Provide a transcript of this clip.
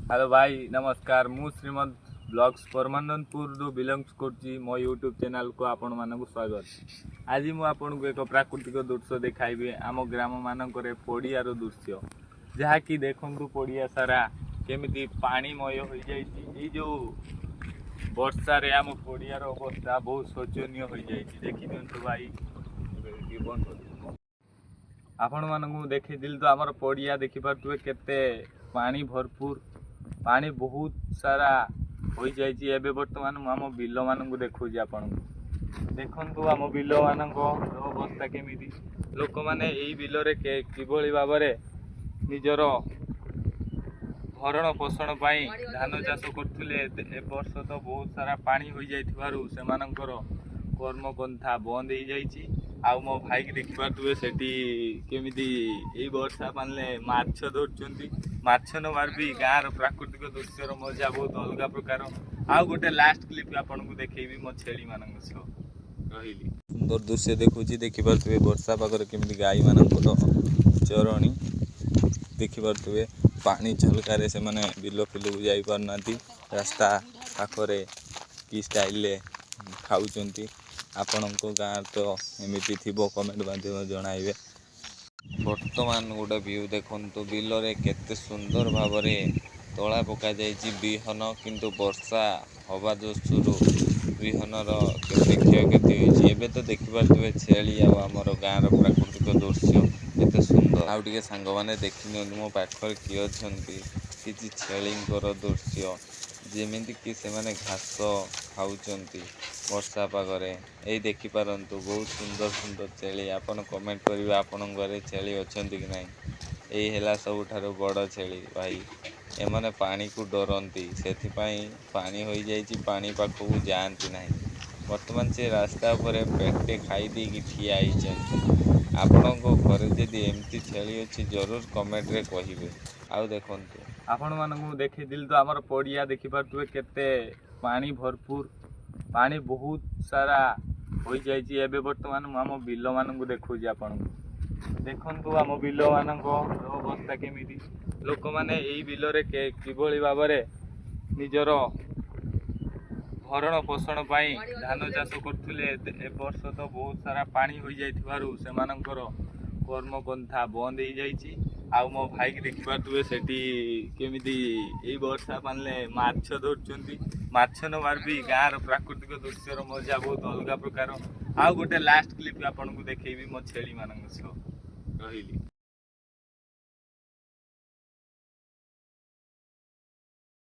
Hello भाई नमस्कार मु श्रीमद ब्लॉग्स परमानंदपुर बिलंग्स कर मो यूट्यूब चैनल को आपण मानक स्वागत। आज मु आपन को एक प्राकृतिक दृश्य देखाइबे आम ग्राम मानक पड़ियार दृश्य जहाँकि देखु पड़िया सारा केमिति पानीमय हो जाए जो वर्षा रे आम पड़ियार अवस्था बहुत शोचनीय हो जाए। देखी दिंतु भाई आपण मानक देखी तो आमर पड़िया देखिपे केते पानी भरपूर पानी बहुत सारा हो जाए। बर्तमान आम बिल मान देखा आपन देखु आम बिल मान अवस्था केमिति लोक मैंने यही बिल किभली भाव निजर भरण पोषण धान चाष करते वर्ष तो बहुत सारा पानी हो जाकर कर्मपंथा बंद हो जाइए। आउ मो भाई की देखिपे से केमिति वर्षा पाने माछ धरुंच माछ न मार भी गाँव प्राकृतिक दृश्यर मजा बहुत अलग प्रकार। आउ गोटे लास्ट क्लिप आपन को देखी मो छेली मान रही सुंदर दृश्य देखुची देखिपे वर्षा पाखर केमिति गाई मान चरणी देखिपे पानी झलकार से मैंने बिल फिल को जाई पारना रास्ता पाखरे कि स्टाइल खाऊंट आपण गाँव तो एमती थी कमेंट माध्यम जनइबे। बर्तमान गोटे व्यू देखु बिल रे केते सुंदर भाव तला पका बिहन किंतु वर्षा हवा जोशुरु बिहनर केते क्षयक्षति होती। तो देखिपे छेली आमर गाँव प्राकृतिक दृश्य केते सुंदर आउ टे सांग मैंने देखी मो पाखर किए अच्छा कि छेलींकर दृश्य जेमिति कि से माने घास खाऊंट वर्षा पागरे यही देखिपारतु बहुत सुंदर सुंदर छेली। आपन कमेंट करेंगे आपण घरे छेली अच्छा कि ना। यही है सबुठार बड़ छेली भाई एमाने पानी को डरती से पानी हो जाइए पानी पाखक जाती ना। बर्तमान से रास्ता पर पेटे खाई देकी ठिया आपण घरे जदि एमती छेली अच्छी जरूर कमेंट रे कहिबे। आउ देखंतु आपण मानकु देखि तो आमर पड़िया देखिपे केते पानी भरपूर पानी बहुत सारा हो जाए। बर्तमान आम बिल मान देखुची आपन देखु आम बिल मान अवस्था केमिति लोक मैंने यही बिल किभली भाव निजर भरण पोषण धान चाष करते वर्ष तो बहुत सारा पानी हो जाकर कर्मपंथा बंद हो जाइए। आउ मो भाई की देखिपे से केमिति वर्षा पाने माछ धरुंच माछ न मार भी गाँव प्राकृतिक दृश्यर मजा बहुत अलग प्रकार। आउ गोटे लास्ट क्लिप आपन को देखी मो छेली मान रही।